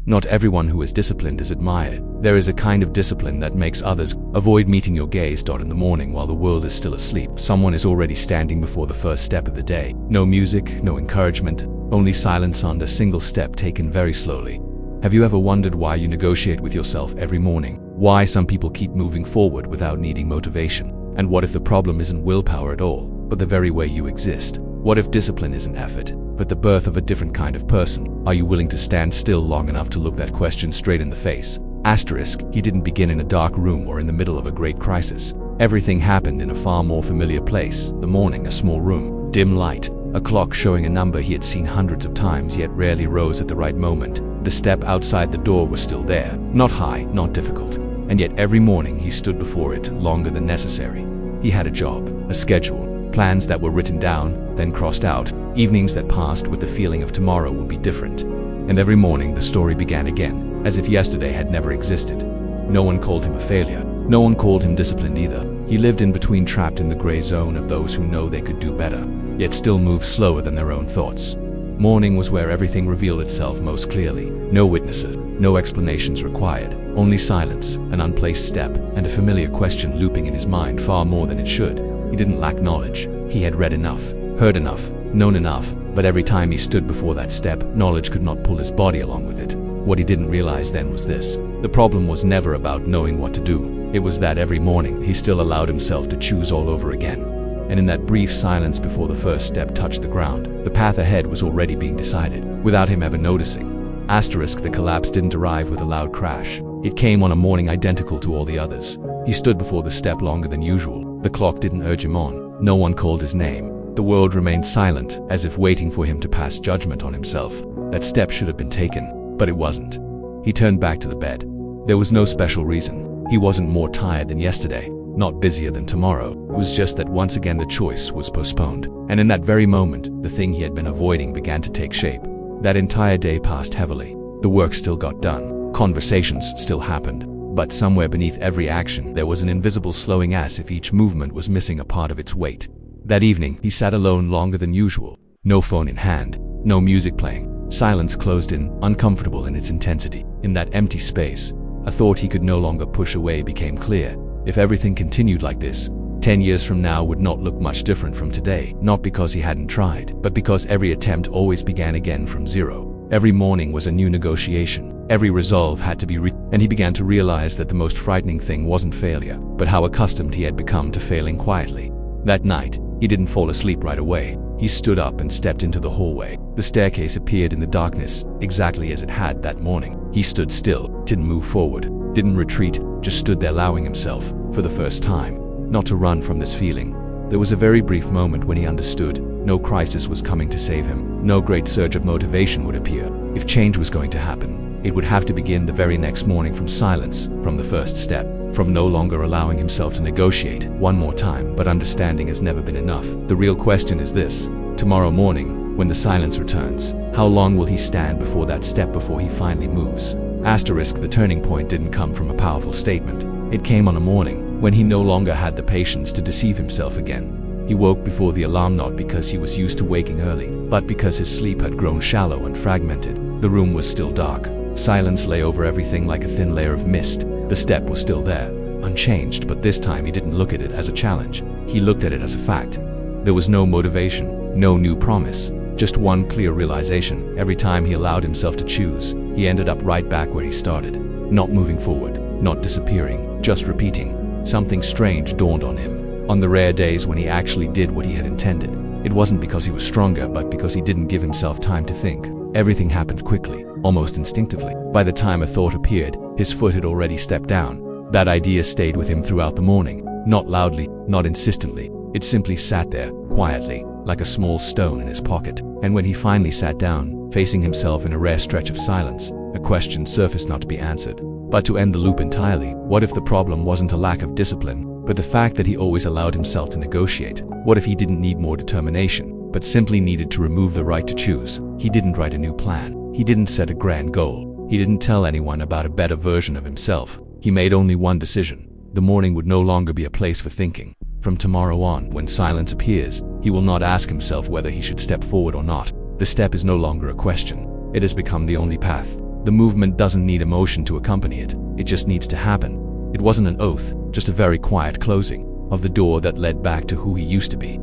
Not everyone who is disciplined is admired. There is a kind of discipline that makes others avoid meeting your gaze. In the morning while the world is still asleep, someone is already standing before the first step of the day. No music, no encouragement, only silence and a single step taken very slowly. Have you ever wondered why you negotiate with yourself every morning? Why some people keep moving forward without needing motivation? And what if the problem isn't willpower at all, but the very way you exist? What if discipline isn't effort, but the birth of a different kind of person? Are you willing to stand still long enough to look that question straight in the face? Asterisk, he didn't begin in a dark room or in the middle of a great crisis. Everything happened in a far more familiar place. The morning, a small room, dim light, a clock showing a number he had seen hundreds of times yet rarely rose at the right moment. The step outside the door was still there, not high, not difficult, and yet every morning he stood before it longer than necessary. He had a job, a schedule, plans that were written down, then crossed out, evenings that passed with the feeling of tomorrow would be different. And every morning the story began again, as if yesterday had never existed. No one called him a failure. No one called him disciplined either. He lived in between, trapped in the gray zone of those who know they could do better, yet still move slower than their own thoughts. Morning was where everything revealed itself most clearly. No witnesses, no explanations required, only silence, an unplaced step, and a familiar question looping in his mind far more than it should. He didn't lack knowledge. He had read enough, heard enough, known enough, but every time he stood before that step, knowledge could not pull his body along with it. What he didn't realize then was this: the problem was never about knowing what to do. It was that every morning he still allowed himself to choose all over again. And in that brief silence before the first step touched the ground, the path ahead was already being decided, without him ever noticing. Asterisk, the collapse didn't arrive with a loud crash. It came on a morning identical to all the others. He stood before the step longer than usual. The clock didn't urge him on. No one called his name. The world remained silent, as if waiting for him to pass judgment on himself. That step should have been taken, but it wasn't. He turned back to the bed. There was no special reason. He wasn't more tired than yesterday, not busier than tomorrow. It was just that once again the choice was postponed. And in that very moment, the thing he had been avoiding began to take shape. That entire day passed heavily. The work still got done. Conversations still happened. But somewhere beneath every action, there was an invisible slowing, as if each movement was missing a part of its weight. That evening, he sat alone longer than usual. No phone in hand, no music playing. Silence closed in, uncomfortable in its intensity. In that empty space, a thought he could no longer push away became clear. If everything continued like this, 10 years from now would not look much different from today. Not because he hadn't tried, but because every attempt always began again from zero. Every morning was a new negotiation. Every resolve had to be and he began to realize that the most frightening thing wasn't failure, but how accustomed he had become to failing quietly. That night, he didn't fall asleep right away. He stood up and stepped into the hallway. The staircase appeared in the darkness, exactly as it had that morning. He stood still, didn't move forward, didn't retreat, just stood there, allowing himself, for the first time, not to run from this feeling. There was a very brief moment when he understood. No crisis was coming to save him. No great surge of motivation would appear. If change was going to happen, it would have to begin the very next morning, from silence, from the first step, from no longer allowing himself to negotiate one more time. But understanding has never been enough. The real question is this: tomorrow morning, when the silence returns, how long will he stand before that step before he finally moves? Asterisk, the turning point didn't come from a powerful statement. It came on a morning when he no longer had the patience to deceive himself again. He woke before the alarm, not because he was used to waking early, but because his sleep had grown shallow and fragmented. The room was still dark. Silence lay over everything like a thin layer of mist. The step was still there, unchanged, but this time he didn't look at it as a challenge. He looked at it as a fact. There was no motivation, no new promise, just one clear realization. Every time he allowed himself to choose, he ended up right back where he started. Not moving forward, not disappearing, just repeating. Something strange dawned on him. On the rare days when he actually did what he had intended, it wasn't because he was stronger, but because he didn't give himself time to think. Everything happened quickly, almost instinctively. By the time a thought appeared, his foot had already stepped down. That idea stayed with him throughout the morning, not loudly, not insistently. It simply sat there, quietly, like a small stone in his pocket. And when he finally sat down, facing himself in a rare stretch of silence, a question surfaced, not to be answered, but to end the loop entirely. What if the problem wasn't a lack of discipline, but the fact that he always allowed himself to negotiate? What if he didn't need more determination, but simply needed to remove the right to choose? He didn't write a new plan. He didn't set a grand goal. He didn't tell anyone about a better version of himself. He made only one decision. The morning would no longer be a place for thinking. From tomorrow on, when silence appears, he will not ask himself whether he should step forward or not. The step is no longer a question. It has become the only path. The movement doesn't need emotion to accompany it. It just needs to happen. It wasn't an oath, just a very quiet closing of the door that led back to who he used to be.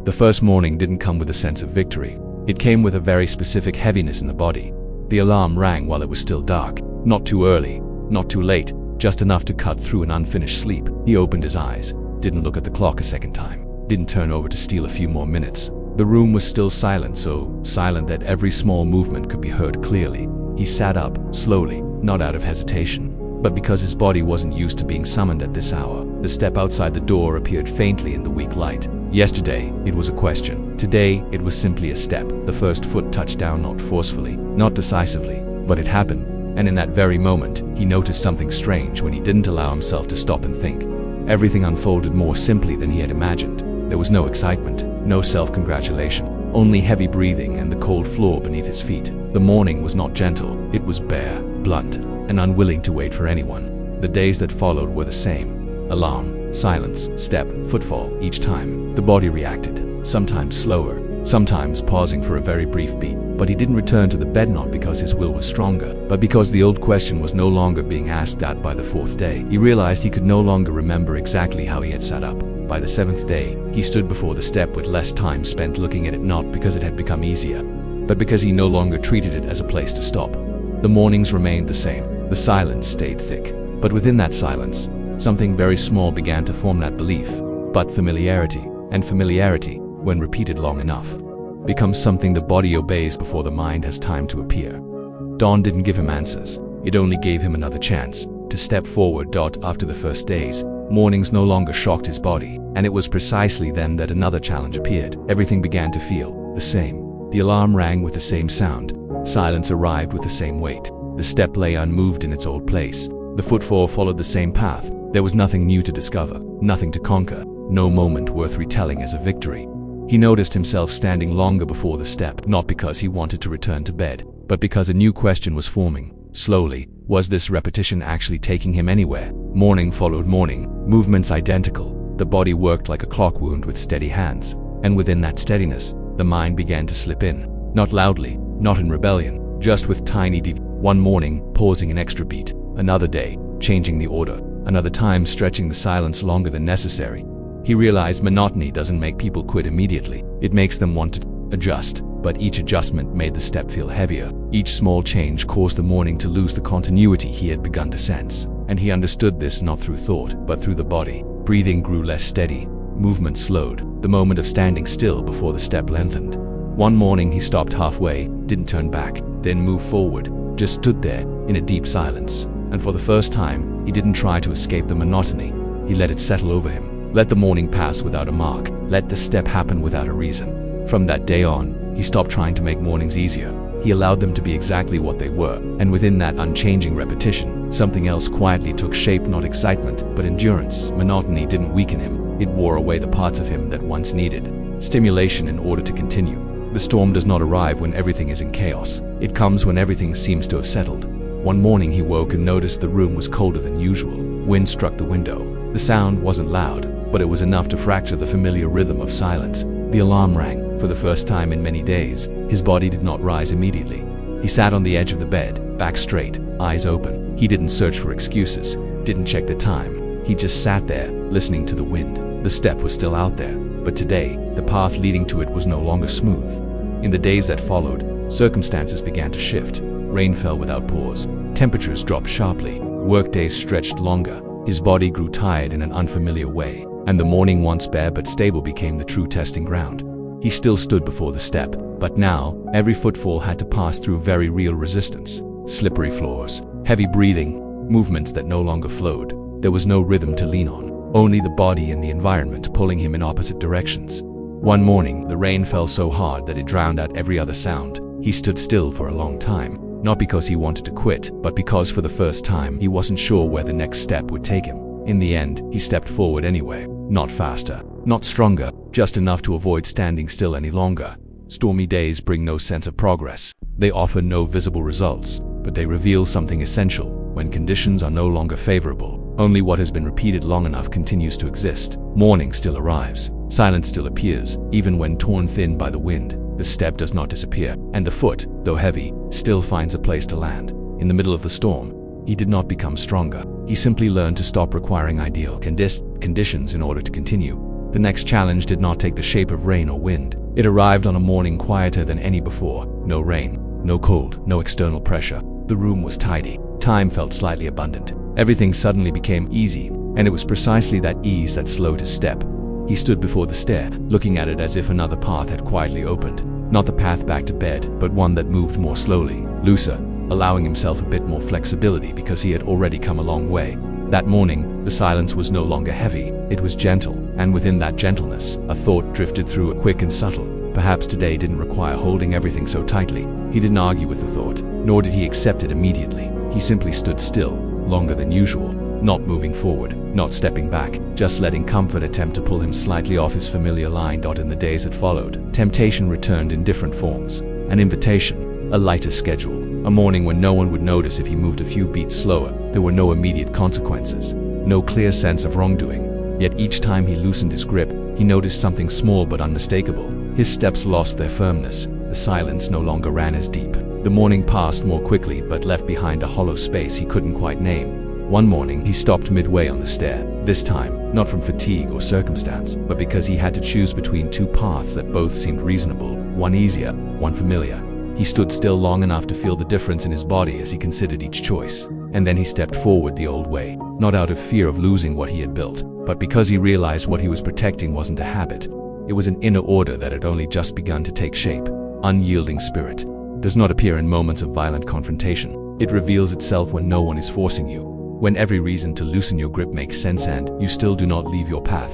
The first morning didn't come with a sense of victory. It came with a very specific heaviness in the body. The alarm rang while it was still dark. Not too early, not too late, just enough to cut through an unfinished sleep. He opened his eyes, didn't look at the clock a second time, didn't turn over to steal a few more minutes. The room was still silent, so silent that every small movement could be heard clearly. He sat up, slowly, not out of hesitation, but because his body wasn't used to being summoned at this hour. The step outside the door appeared faintly in the weak light. Yesterday, it was a question. Today, it was simply a step. The first foot touched down, not forcefully, not decisively, but it happened. And in that very moment, he noticed something strange when he didn't allow himself to stop and think. Everything unfolded more simply than he had imagined. There was no excitement, no self-congratulation, only heavy breathing and the cold floor beneath his feet. The morning was not gentle, it was bare, blunt, and unwilling to wait for anyone. The days that followed were the same. Alarm, silence, step, footfall. Each time, the body reacted, sometimes slower, sometimes pausing for a very brief beat. But he didn't return to the bed, not because his will was stronger, but because the old question was no longer being asked at by the fourth day. He realized he could no longer remember exactly how he had sat up. By the seventh day, he stood before the step with less time spent looking at it, not because it had become easier, but because he no longer treated it as a place to stop. The mornings remained the same. The silence stayed thick. But within that silence, something very small began to form that belief. But familiarity, and familiarity, when repeated long enough, becomes something the body obeys before the mind has time to appear. Dawn didn't give him answers. It only gave him another chance to step forward. After the first days, mornings no longer shocked his body, and it was precisely then that another challenge appeared. Everything began to feel the same. The alarm rang with the same sound. Silence arrived with the same weight. The step lay unmoved in its old place. The footfall followed the same path. There was nothing new to discover, nothing to conquer, no moment worth retelling as a victory. He noticed himself standing longer before the step, not because he wanted to return to bed, but because a new question was forming. Slowly, was this repetition actually taking him anywhere? Morning followed morning, movements identical. The body worked like a clock wound with steady hands, and within that steadiness, the mind began to slip in. Not loudly, not in rebellion, just with tiny One morning, pausing an extra beat. Another day, changing the order. Another time, stretching the silence longer than necessary. He realized monotony doesn't make people quit immediately. It makes them want to adjust, but each adjustment made the step feel heavier. Each small change caused the morning to lose the continuity he had begun to sense. And he understood this not through thought, but through the body. Breathing grew less steady. Movement slowed. The moment of standing still before the step lengthened. One morning he stopped halfway, didn't turn back, then moved forward, just stood there in a deep silence. And for the first time, he didn't try to escape the monotony. He let it settle over him. Let the morning pass without a mark. Let the step happen without a reason. From that day on, he stopped trying to make mornings easier. He allowed them to be exactly what they were. And within that unchanging repetition, something else quietly took shape, not excitement, but endurance. Monotony didn't weaken him. It wore away the parts of him that once needed stimulation in order to continue. The storm does not arrive when everything is in chaos. It comes when everything seems to have settled. One morning he woke and noticed the room was colder than usual. Wind struck the window. The sound wasn't loud, but it was enough to fracture the familiar rhythm of silence. The alarm rang. For the first time in many days, his body did not rise immediately. He sat on the edge of the bed, back straight, eyes open. He didn't search for excuses, didn't check the time. He just sat there, listening to the wind. The step was still out there, but today, the path leading to it was no longer smooth. In the days that followed, circumstances began to shift. Rain fell without pause. Temperatures dropped sharply. Workdays stretched longer. His body grew tired in an unfamiliar way, and the morning, once bare but stable, became the true testing ground. He still stood before the step, but now, every footfall had to pass through very real resistance. Slippery floors, heavy breathing, movements that no longer flowed. There was no rhythm to lean on, only the body and the environment pulling him in opposite directions. One morning, the rain fell so hard that it drowned out every other sound. He stood still for a long time, not because he wanted to quit, but because for the first time he wasn't sure where the next step would take him. In the end, he stepped forward anyway, not faster, not stronger, just enough to avoid standing still any longer. Stormy days bring no sense of progress. They offer no visible results, but they reveal something essential. When conditions are no longer favorable, only what has been repeated long enough continues to exist. Morning still arrives. Silence still appears, even when torn thin by the wind. The step does not disappear, and the foot, though heavy, still finds a place to land. In the middle of the storm, he did not become stronger. He simply learned to stop requiring ideal conditions in order to continue. The next challenge did not take the shape of rain or wind. It arrived on a morning quieter than any before. No rain, no cold, no external pressure. The room was tidy. Time felt slightly abundant. Everything suddenly became easy, and it was precisely that ease that slowed his step. He stood before the stair, looking at it as if another path had quietly opened. Not the path back to bed, but one that moved more slowly, looser, allowing himself a bit more flexibility because he had already come a long way. That morning, the silence was no longer heavy, it was gentle, and within that gentleness, a thought drifted through, quick and subtle. Perhaps today didn't require holding everything so tightly. He didn't argue with the thought, nor did he accept it immediately. He simply stood still, longer than usual, not moving forward, not stepping back, just letting comfort attempt to pull him slightly off his familiar line. In the days that followed, temptation returned in different forms. An invitation, a lighter schedule, a morning when no one would notice if he moved a few beats slower. There were no immediate consequences, no clear sense of wrongdoing. Yet each time he loosened his grip, he noticed something small but unmistakable. His steps lost their firmness. The silence no longer ran as deep. The morning passed more quickly but left behind a hollow space he couldn't quite name. One morning, he stopped midway on the stair. This time, not from fatigue or circumstance, but because he had to choose between two paths that both seemed reasonable, one easier, one familiar. He stood still long enough to feel the difference in his body as he considered each choice. And then he stepped forward the old way, not out of fear of losing what he had built, but because he realized what he was protecting wasn't a habit. It was an inner order that had only just begun to take shape. Unyielding spirit does not appear in moments of violent confrontation. It reveals itself when no one is forcing you, when every reason to loosen your grip makes sense and you still do not leave your path.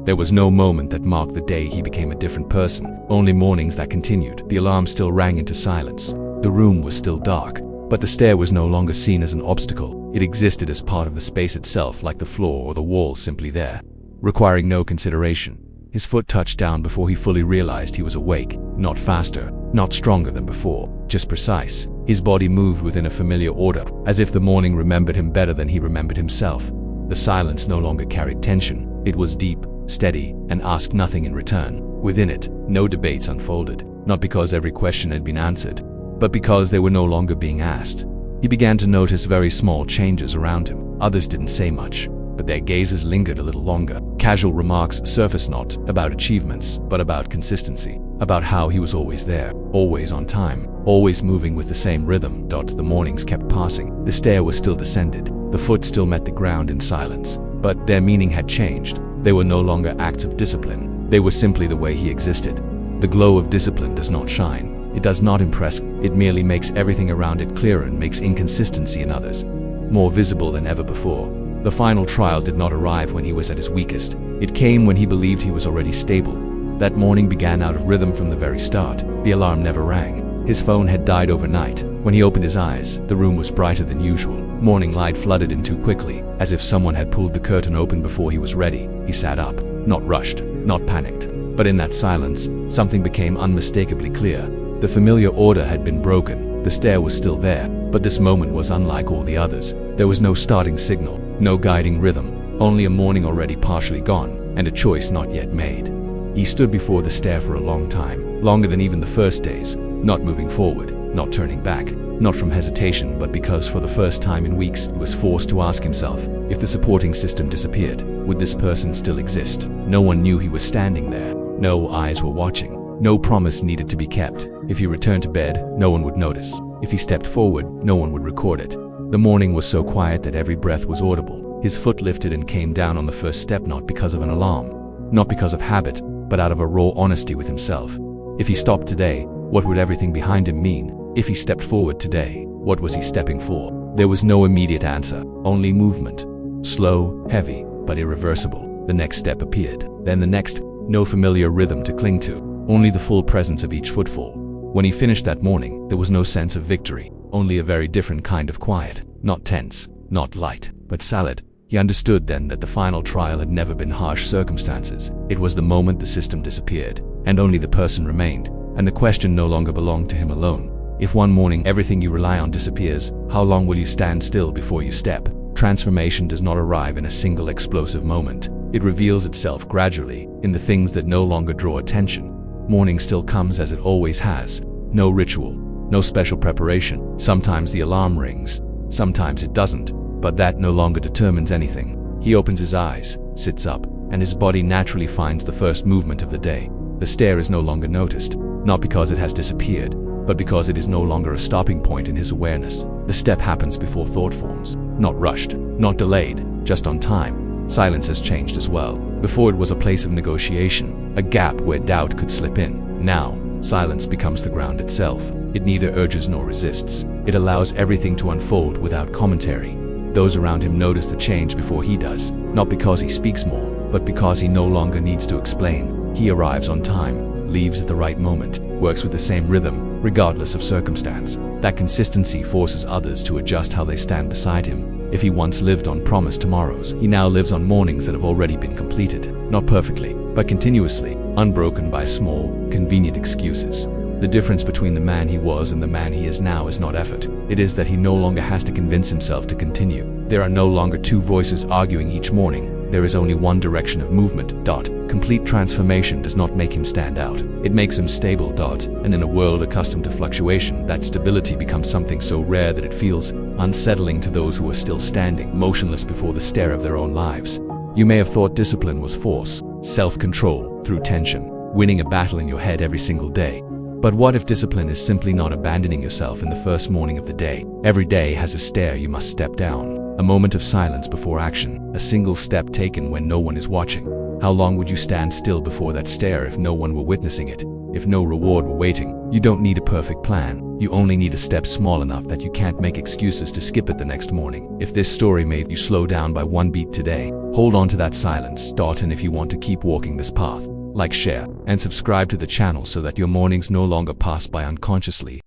There was no moment that marked the day he became a different person, only mornings that continued. The alarm still rang into silence. The room was still dark, but the stair was no longer seen as an obstacle. It existed as part of the space itself, like the floor or the wall simply there, requiring no consideration. His foot touched down before he fully realized he was awake, not faster, not stronger than before, just precise. His body moved within a familiar order, as if the morning remembered him better than he remembered himself. The silence no longer carried tension. It was deep, steady, and asked nothing in return. Within it, no debates unfolded, not because every question had been answered, but because they were no longer being asked. He began to notice very small changes around him. Others didn't say much, but their gazes lingered a little longer. Casual remarks surfaced, not about achievements, but about consistency, about how he was always there, always on time, always moving with the same rhythm. The mornings kept passing. The stair was still descended. The foot still met the ground in silence, but their meaning had changed. They were no longer acts of discipline. They were simply the way he existed. The glow of discipline does not shine. It does not impress. It merely makes everything around it clearer and makes inconsistency in others more visible than ever before. The final trial did not arrive when he was at his weakest. It came when he believed he was already stable. That morning began out of rhythm from the very start. The alarm never rang. His phone had died overnight. When he opened his eyes, the room was brighter than usual. Morning light flooded in too quickly, as if someone had pulled the curtain open before he was ready. He sat up, not rushed, not panicked. But in that silence, something became unmistakably clear. The familiar order had been broken. The stair was still there, but this moment was unlike all the others. There was no starting signal, no guiding rhythm, only a morning already partially gone, and a choice not yet made. He stood before the stair for a long time, longer than even the first days, not moving forward, not turning back, not from hesitation, but because for the first time in weeks he was forced to ask himself, if the supporting system disappeared, would this person still exist? No one knew he was standing there. No eyes were watching. No promise needed to be kept. If he returned to bed, no one would notice. If he stepped forward, no one would record it. The morning was so quiet that every breath was audible. His foot lifted and came down on the first step, not because of an alarm, not because of habit, but out of a raw honesty with himself. If he stopped today, what would everything behind him mean? If he stepped forward today, what was he stepping for? There was no immediate answer, only movement. Slow, heavy, but irreversible. The next step appeared, then the next. No familiar rhythm to cling to, only the full presence of each footfall. When he finished that morning, there was no sense of victory, only a very different kind of quiet. Not tense, not light, but solid. He understood then that the final trial had never been harsh circumstances. It was the moment the system disappeared, and only the person remained, and the question no longer belonged to him alone. If one morning everything you rely on disappears, how long will you stand still before you step? Transformation does not arrive in a single explosive moment. It reveals itself gradually, in the things that no longer draw attention. Morning still comes as it always has. No ritual, no special preparation. Sometimes the alarm rings, sometimes it doesn't, but that no longer determines anything. He opens his eyes, sits up, and his body naturally finds the first movement of the day. The stare is no longer noticed, not because it has disappeared, but because it is no longer a stopping point in his awareness. The step happens before thought forms, not rushed, not delayed, just on time. Silence has changed as well. Before it was a place of negotiation, a gap where doubt could slip in. Now, silence becomes the ground itself. It neither urges nor resists. It allows everything to unfold without commentary. Those around him notice the change before he does, not because he speaks more, but because he no longer needs to explain. He arrives on time, leaves at the right moment, works with the same rhythm, regardless of circumstance. That consistency forces others to adjust how they stand beside him. If he once lived on promised tomorrows, he now lives on mornings that have already been completed. Not perfectly, but continuously, unbroken by small, convenient excuses. The difference between the man he was and the man he is now is not effort. It is that he no longer has to convince himself to continue. There are no longer two voices arguing each morning. There is only one direction of movement. Complete transformation does not make him stand out. It makes him stable. And in a world accustomed to fluctuation, that stability becomes something so rare that it feels unsettling to those who are still standing, motionless before the stare of their own lives. You may have thought discipline was force, self-control through tension, winning a battle in your head every single day. But what if discipline is simply not abandoning yourself in the first morning of the day? Every day has a stair you must step down, a moment of silence before action, a single step taken when no one is watching. How long would you stand still before that stair if no one were witnessing it? If no reward were waiting? You don't need a perfect plan. You only need a step small enough that you can't make excuses to skip it the next morning. If this story made you slow down by one beat today, hold on to that silence. And if you want to keep walking this path, like, share, and subscribe to the channel so that your mornings no longer pass by unconsciously.